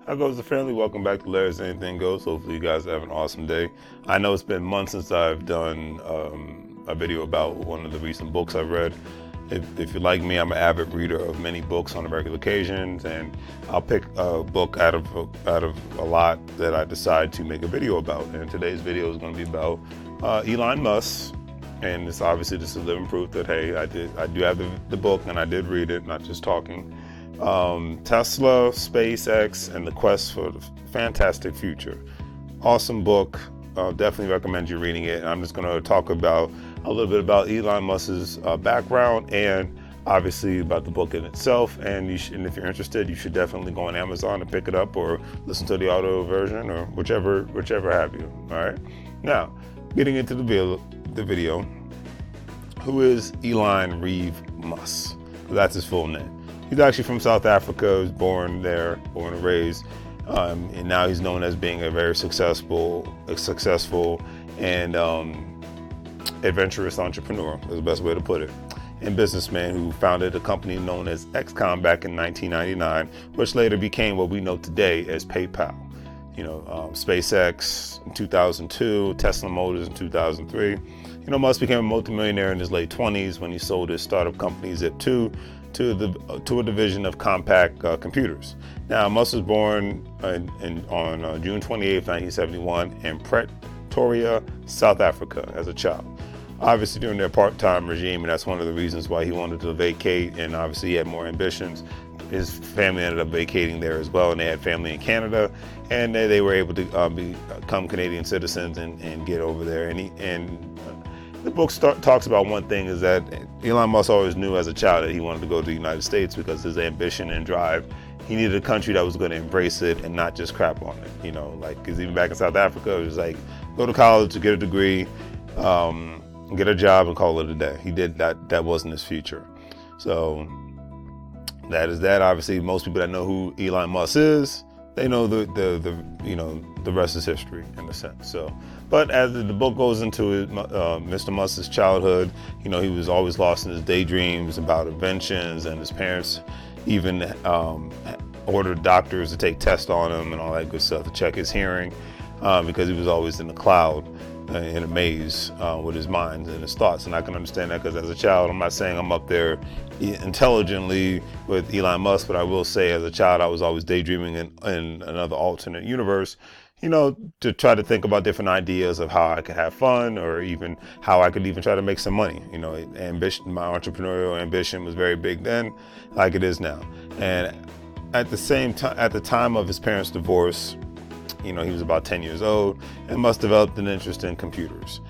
How goes the family? Welcome back to Larry's Anything Goes. Hopefully you guys have an awesome day. I know it's been months since I've done a video about one of the recent books I've read. If you're like me, I'm an avid reader of many books on a regular occasions, and I'll pick a book out of a lot that I decide to make a video about. And today's video is going to be about Elon Musk. And it's obviously just a living proof that, hey, I do have the book and I did read it, not just talking. Tesla, SpaceX, and the quest for the fantastic future. Awesome book. Definitely recommend you reading it. I'm just going to talk about a little bit about Elon Musk's background and obviously about the book in itself. And if you're interested, you should definitely go on Amazon and pick it up or listen to the audio version or whichever have you. All right. Now, getting into the video. Who is Elon Reeve Musk? That's his full name. He's actually from South Africa. He was born there, born and raised, and now he's known as being a very successful and adventurous entrepreneur, is the best way to put it, and businessman who founded a company known as XCOM back in 1999, which later became what we know today as PayPal. SpaceX in 2002, Tesla Motors in 2003. Musk became a multimillionaire in his late 20s when he sold his startup company Zip2 to a division of Compaq computers. Now, Musk was born on June 28, 1971 in Pretoria, South Africa as a child. Obviously during their part-time regime, and that's one of the reasons why he wanted to vacate, and obviously he had more ambitions. His family ended up vacating there as well, and they had family in Canada, and they were able to become Canadian citizens and get over there. The book talks about one thing is that Elon Musk always knew as a child that he wanted to go to the United States because his ambition and drive. He needed a country that was going to embrace it and not just crap on it. Because even back in South Africa, it was like, go to college to get a degree, get a job and call it a day. He did that. That wasn't his future. So that is that. Obviously, most people that know who Elon Musk is, they know the rest is history in a sense. So, but as the book goes into Mr. Musk's childhood, he was always lost in his daydreams about inventions, and his parents even ordered doctors to take tests on him and all that good stuff to check his hearing, because he was always in the cloud, in a maze with his mind and his thoughts. And I can understand that, because as a child, I'm not saying I'm up there intelligently with Elon Musk, but I will say as a child I was always daydreaming in another alternate universe, to try to think about different ideas of how I could have fun, or even how I could even try to make some money. Ambition, my entrepreneurial ambition was very big then, like it is now. And at the same time, at the time of his parents' divorce, he was about 10 years old and Musk developed an interest in computers.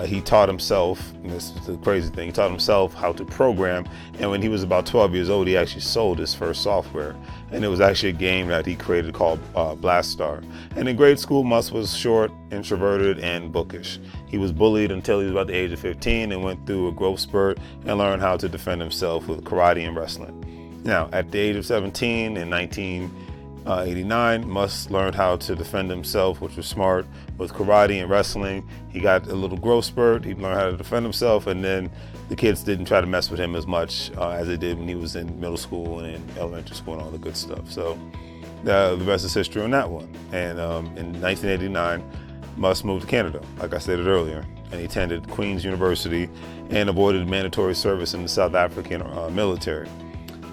He taught himself, and this is the crazy thing, he taught himself how to program. And when he was about 12 years old, he actually sold his first software. And it was actually a game that he created called Blast Star. And in grade school, Musk was short, introverted, and bookish. He was bullied until he was about the age of 15 and went through a growth spurt and learned how to defend himself with karate and wrestling. Now, at the age of 17 in 1989, Musk learned how to defend himself, which was smart, with karate and wrestling. He got a little growth spurt. He learned how to defend himself, and then the kids didn't try to mess with him as much as they did when he was in middle school and in elementary school and all the good stuff. So the rest is history on that one. And in 1989, Musk moved to Canada, like I stated earlier, and he attended Queen's University and avoided mandatory service in the South African military.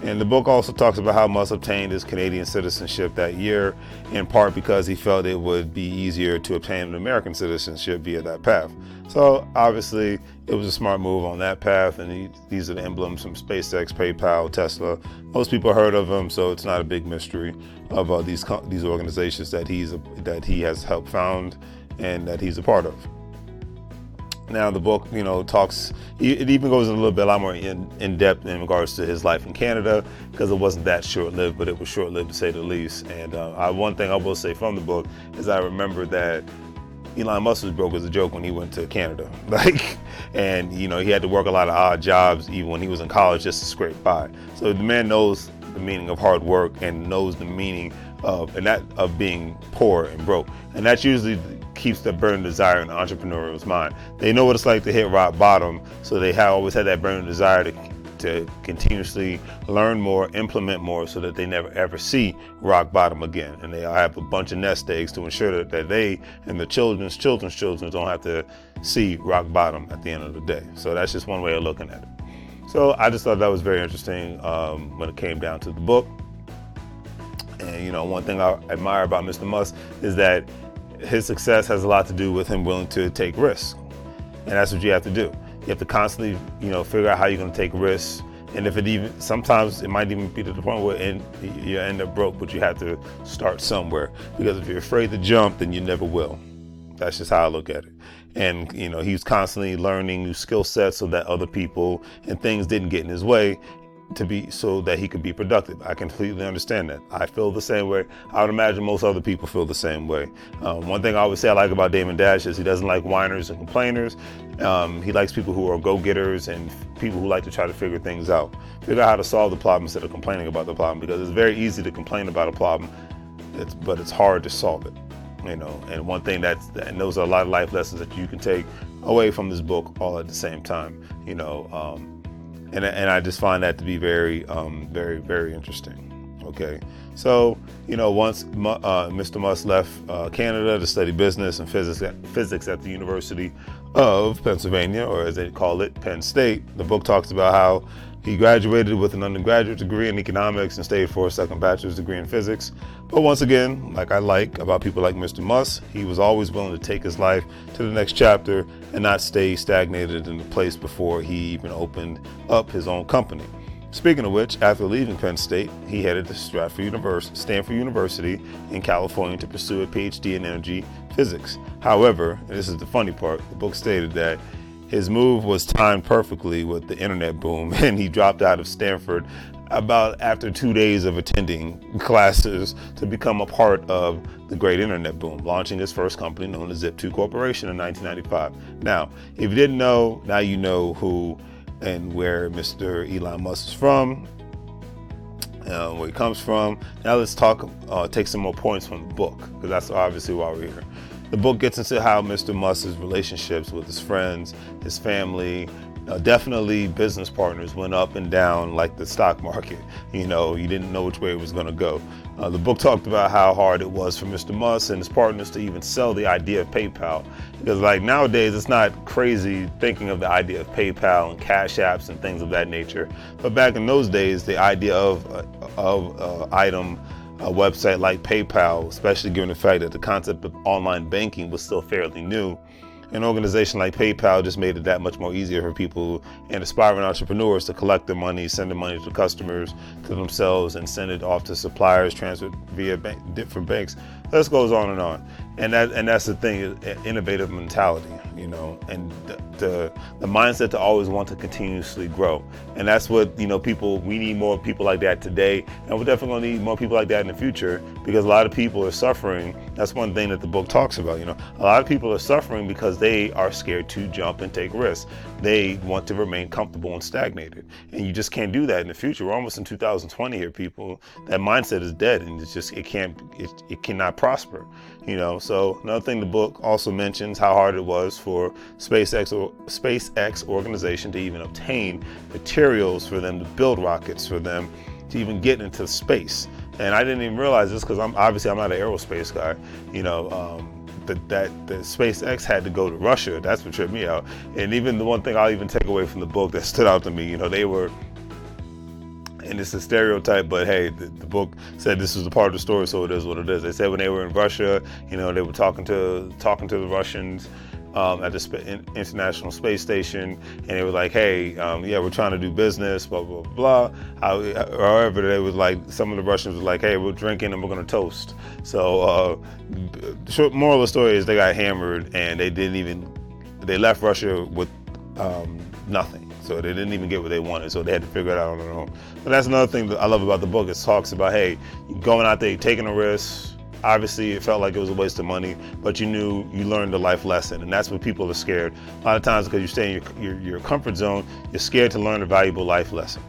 And the book also talks about how Musk obtained his Canadian citizenship that year, in part because he felt it would be easier to obtain an American citizenship via that path. So obviously it was a smart move on that path, and these are the emblems from SpaceX, PayPal, Tesla. Most people heard of them, so it's not a big mystery of these organizations that he has helped found and that he's a part of. Now the book, talks, it even goes a lot more in depth in regards to his life in Canada, because it wasn't that short-lived, but it was short-lived to say the least. And one thing I will say from the book is I remember that Elon Musk was broke as a joke when he went to Canada. And he had to work a lot of odd jobs even when he was in college just to scrape by. So the man knows the meaning of hard work and knows the meaning of being poor and broke. And that's usually keeps that burning desire in the entrepreneur's mind. They know what it's like to hit rock bottom, so they have always had that burning desire to continuously learn more, implement more, so that they never ever see rock bottom again. And they have a bunch of nest eggs to ensure that they and the children's children don't have to see rock bottom at the end of the day. So that's just one way of looking at it. So I just thought that was very interesting when it came down to the book. And one thing I admire about Mr. Musk is that his success has a lot to do with him willing to take risks. And that's what you have to do. You have to constantly, figure out how you're going to take risks. And if sometimes it might even be to the point where you end up broke, but you have to start somewhere. Because if you're afraid to jump, then you never will. That's just how I look at it. And, he's constantly learning new skill sets so that other people and things didn't get in his way, so that he could be productive. I completely understand that. I feel the same way. I would imagine most other people feel the same way. One thing I always say I like about Damon Dash is he doesn't like whiners and complainers. He likes people who are go-getters and people who like to try to figure things out. Figure out how to solve the problem instead of complaining about the problem, because it's very easy to complain about a problem, but it's hard to solve it. And one thing and those are a lot of life lessons that you can take away from this book all at the same time. And I just find that to be very, very, very interesting. Okay, so once Mr. Musk left Canada to study business and physics at the University of Pennsylvania, or as they call it, Penn State, the book talks about how he graduated with an undergraduate degree in economics and stayed for a second bachelor's degree in physics. But once again, like I like about people like Mr. Musk, he was always willing to take his life to the next chapter and not stay stagnated in the place before he even opened up his own company. Speaking of which, after leaving Penn State, he headed to Stanford University in California to pursue a PhD in energy physics. However, and this is the funny part, the book stated that his move was timed perfectly with the internet boom, and he dropped out of Stanford about after 2 days of attending classes to become a part of the great internet boom, launching his first company known as Zip2 Corporation in 1995. Now, if you didn't know, now you know who and where Mr. Elon Musk is from, where he comes from. Now let's take some more points from the book, because that's obviously why we're here. The book gets into how Mr. Musk's relationships with his friends, his family, definitely business partners went up and down like the stock market. You didn't know which way it was going to go. The book talked about how hard it was for Mr. Musk and his partners to even sell the idea of PayPal. Because nowadays, it's not crazy thinking of the idea of PayPal and Cash Apps and things of that nature. But back in those days, the idea of a website like PayPal, especially given the fact that the concept of online banking was still fairly new, an organization like PayPal just made it that much more easier for people and aspiring entrepreneurs to collect their money, send the money to customers, to themselves, and send it off to suppliers, transferred via different banks. This goes on and on. And that's the thing, innovative mentality, and the mindset to always want to continuously grow. And that's what, we need more people like that today. And we're definitely going to need more people like that in the future, because a lot of people are suffering. That's one thing that the book talks about. A lot of people are suffering because they are scared to jump and take risks. They want to remain comfortable and stagnated. And you just can't do that in the future. We're almost in 2020 here, people. That mindset is dead, and it cannot prosper. So another thing the book also mentions how hard it was for SpaceX organization to even obtain materials for them to build rockets, for them to even get into space. And I didn't even realize this, because I'm not an aerospace guy. That the SpaceX had to go to Russia. That's what tripped me out. And even the one thing I'll even take away from the book that stood out to me, they were, and it's a stereotype, but hey, the book said this was a part of the story, so it is what it is. They said when they were in Russia, they were talking to the Russians at the International Space Station, and they were like, hey, we're trying to do business, blah, blah, blah. However, they was like, some of the Russians was like, hey, we're drinking and we're going to toast. So the short moral of the story is they got hammered, and they left Russia with nothing. So they didn't even get what they wanted, so they had to figure it out on their own. But that's another thing that I love about the book. It talks about, hey, going out there, taking a risk. Obviously, it felt like it was a waste of money, but you learned a life lesson, and that's what people are scared. A lot of times, because you stay in your comfort zone, you're scared to learn a valuable life lesson.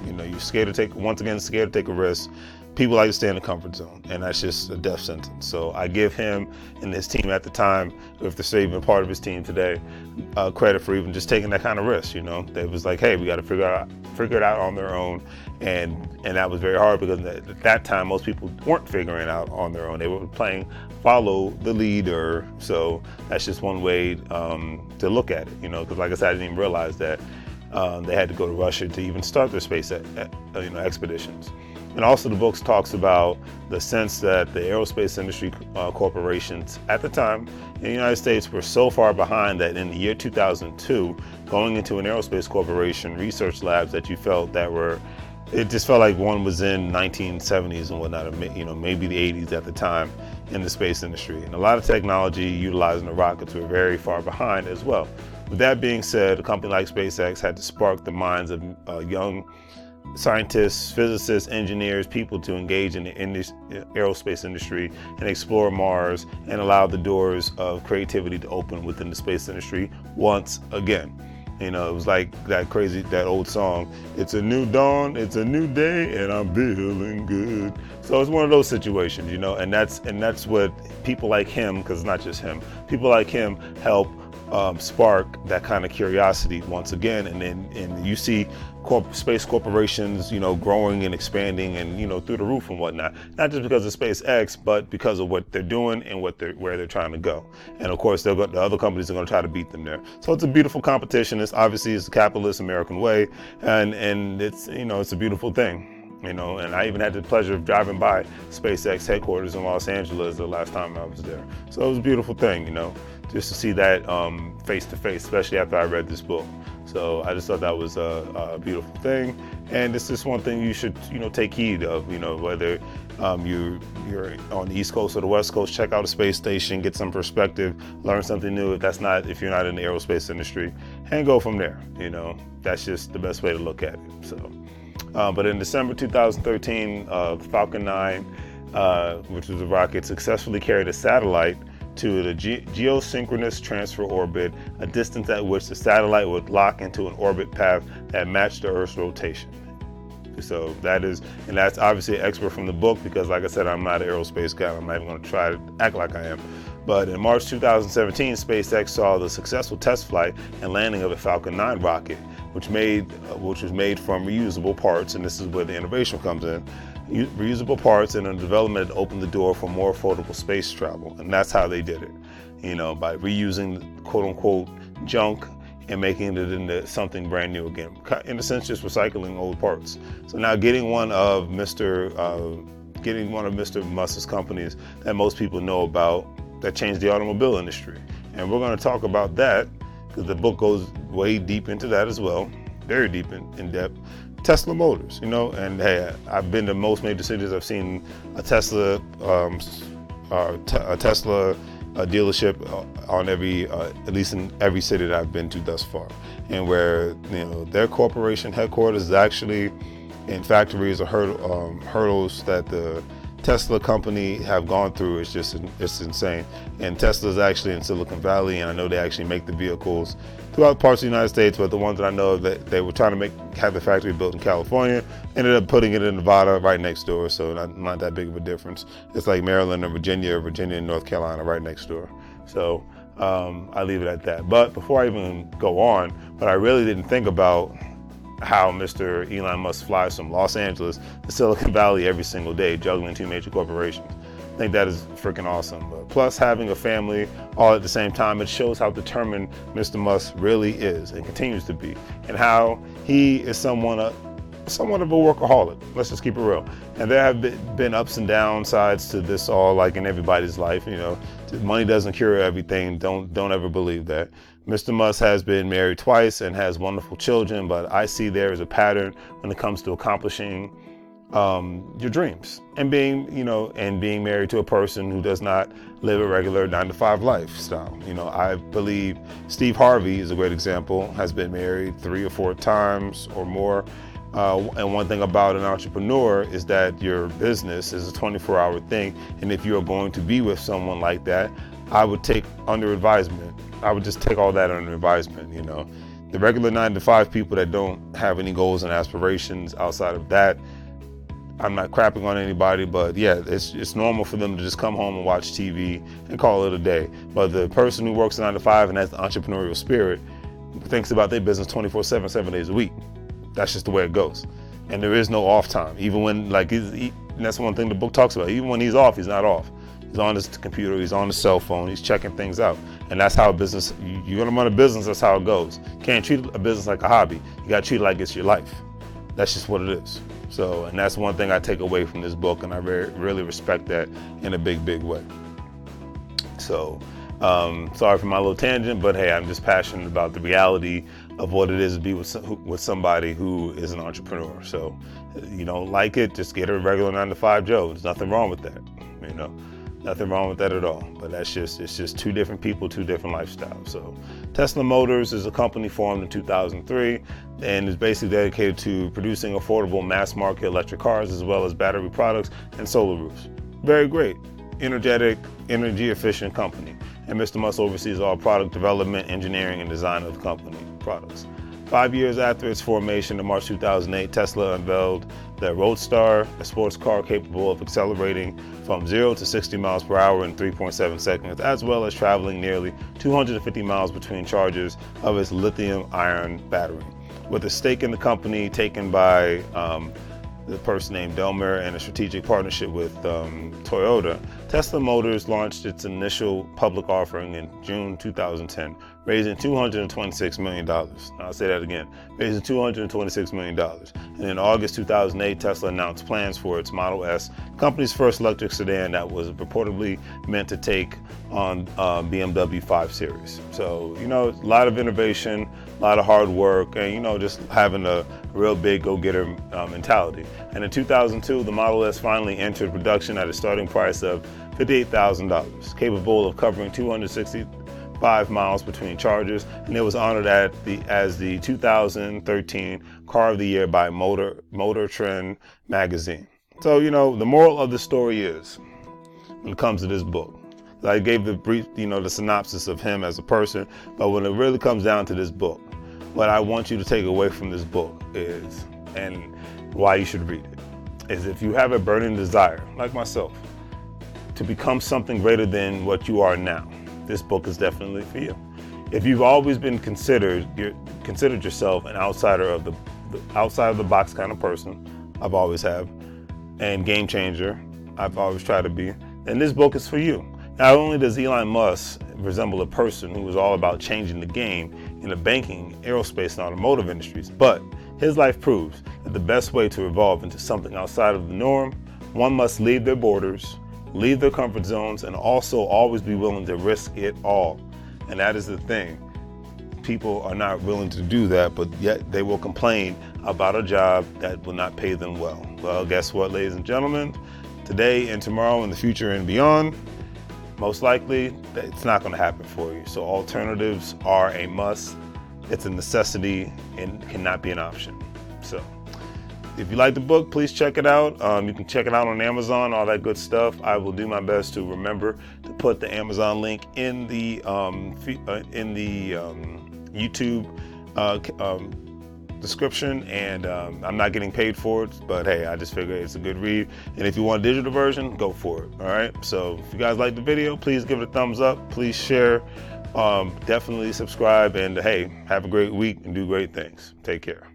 You're scared to take a risk. people like to stay in the comfort zone, and that's just a death sentence. So I give him and his team at the time, if they're still even part of his team today, credit for even just taking that kind of risk. They was like, hey, we got to figure it out on their own, and that was very hard because at that time most people weren't figuring it out on their own. They were playing follow the leader. So that's just one way to look at it. Because like I said, I didn't even realize that they had to go to Russia to even start their space expeditions. And also the book talks about the sense that the aerospace industry corporations at the time in the United States were so far behind that in the year 2002, going into an aerospace corporation research labs that it just felt like one was in 1970s and whatnot, maybe the 80s at the time in the space industry. And a lot of technology utilizing the rockets were very far behind as well. With that being said, a company like SpaceX had to spark the minds of young scientists, physicists, engineers, people to engage in the aerospace industry and explore Mars and allow the doors of creativity to open within the space industry once again. It was like that old song, it's a new dawn, it's a new day, and I'm feeling good. So it's one of those situations, and that's what people like him, because it's not just him, people like him help spark that kind of curiosity once again. And you see space corporations, growing and expanding and, through the roof and whatnot, not just because of SpaceX, but because of what they're doing and where they're trying to go. And of course, the other companies are going to try to beat them there. So it's a beautiful competition. It's a capitalist American way. And it's, it's a beautiful thing. And I even had the pleasure of driving by SpaceX headquarters in Los Angeles the last time I was there. So it was a beautiful thing, just to see that face to face, especially after I read this book. So I just thought that was a beautiful thing. And it's just one thing you should, take heed of, whether you're on the East Coast or the West Coast, check out a space station, get some perspective, learn something new if you're not in the aerospace industry, and go from there. That's just the best way to look at it. So. But in December 2013, Falcon 9, which was a rocket, successfully carried a satellite to the geosynchronous transfer orbit, a distance at which the satellite would lock into an orbit path that matched the Earth's rotation. So that's obviously an expert from the book, because like I said, I'm not an aerospace guy. I'm not even going to try to act like I am. But in March 2017, SpaceX saw the successful test flight and landing of a Falcon 9 rocket, which was made from reusable parts, and this is where the innovation comes in. Reusable parts and a development that opened the door for more affordable space travel, and that's how they did it. By reusing quote-unquote junk and making it into something brand new again. In a sense, just recycling old parts. So now getting one of Mr. Musk's companies that most people know about that changed the automobile industry. And we're going to talk about that because the book goes way deep into that as well, very deep in depth. Tesla Motors, and hey, I've been to most major cities. I've seen a Tesla dealership on at least in every city that I've been to thus far, and where their corporation headquarters is actually in factories or hurdles that the Tesla company have gone through. It's insane. And Tesla's actually in Silicon Valley, and I know they actually make the vehicles throughout parts of the United States, but the ones that I know that they were trying to have the factory built in California, ended up putting it in Nevada right next door, so not that big of a difference. It's like Maryland or Virginia and North Carolina right next door. So I leave it at that. But before I even go on, what I really didn't think about how Mr. Elon Musk flies from Los Angeles to Silicon Valley every single day, juggling two major corporations. I think that is freaking awesome. But plus having a family all at the same time, it shows how determined Mr. Musk really is and continues to be, and how he is somewhat of a workaholic. Let's just keep it real. And there have been ups and downsides to this, all like in everybody's life. Money doesn't cure everything. Don't ever believe that. Mr. Musk has been married twice and has wonderful children, but I see there is a pattern when it comes to accomplishing your dreams and being married to a person who does not live a regular 9-to-5 lifestyle. I believe Steve Harvey is a great example, has been married 3 or 4 times or more. And one thing about an entrepreneur is that your business is a 24-hour thing. And if you're going to be with someone like that, I would take under advisement. I would just take all that under advisement. The regular 9-to-5 people that don't have any goals and aspirations outside of that, I'm not crapping on anybody, but yeah, it's normal for them to just come home and watch TV and call it a day. But the person who works 9 to 5 and has the entrepreneurial spirit thinks about their business 24/7, 7 days a week. That's just the way it goes. And there is no off time. Even when, like, and that's one thing the book talks about. Even when he's off, he's not off. He's on his computer, he's on his cell phone, he's checking things out. And that's how a business, you're gonna run a business, that's how it goes. You can't treat a business like a hobby. You gotta treat it like it's your life. That's just what it is. So, and that's one thing I take away from this book, and I really respect that in a big, big way. So, sorry for my little tangent, but hey, I'm just passionate about the reality of what it is to be with somebody who is an entrepreneur. So, you don't like it, just get a regular 9 to 5 Joe. There's nothing wrong with that, you know. Nothing wrong with that at all, but it's just two different people, two different lifestyles. So Tesla Motors is a company formed in 2003 and is basically dedicated to producing affordable mass market electric cars as well as battery products and solar roofs. Very great, energetic, energy efficient company. And Mr. Musk oversees all product development, engineering, and design of the company products. 5 years after its formation in March 2008, Tesla unveiled the Roadster, a sports car capable of accelerating from 0 to 60 miles per hour in 3.7 seconds, as well as traveling nearly 250 miles between charges of its lithium-ion battery. With a stake in the company taken by the person named Delmer and a strategic partnership with Toyota, Tesla Motors launched its initial public offering in June 2010, raising $226 million. I'll say that again, raising $226 million. And in August 2008, Tesla announced plans for its Model S, the company's first electric sedan that was reportedly meant to take on BMW 5 Series. So, you know, a lot of innovation, a lot of hard work, and, you know, just having a real big go-getter mentality. And in 2002, the Model S finally entered production at a starting price of $58,000, capable of covering 265 miles between charges, and it was honored as the 2013 Car of the Year by Motor Trend magazine. So, you know, the moral of the story is, when it comes to this book, I gave the brief, you know, the synopsis of him as a person, but when it really comes down to this book, what I want you to take away from this book is, and why you should read it, is if you have a burning desire, like myself, to become something greater than what you are now, this book is definitely for you. If you've always been considered yourself an outsider of the outside of the box kind of person, I've always have, and game changer, I've always tried to be, then this book is for you. Not only does Elon Musk resemble a person who was all about changing the game in the banking, aerospace, and automotive industries, but his life proves that the best way to evolve into something outside of the norm, one must leave their borders, leave their comfort zones, and also always be willing to risk it all. And that is the thing. People are not willing to do that, but yet they will complain about a job that will not pay them well. Well, guess what, ladies and gentlemen? Today and tomorrow and the future and beyond, most likely, it's not going to happen for you. So alternatives are a must. It's a necessity and cannot be an option. So if you like the book, please check it out. You can check it out on Amazon, all that good stuff. I will do my best to remember to put the Amazon link in the YouTube description, and I'm not getting paid for it, but hey, I just figure it's a good read. And if you want a digital version, go for it. All right. So if you guys like the video, please give it a thumbs up. Please share. Definitely subscribe, and hey, have a great week and do great things. Take care.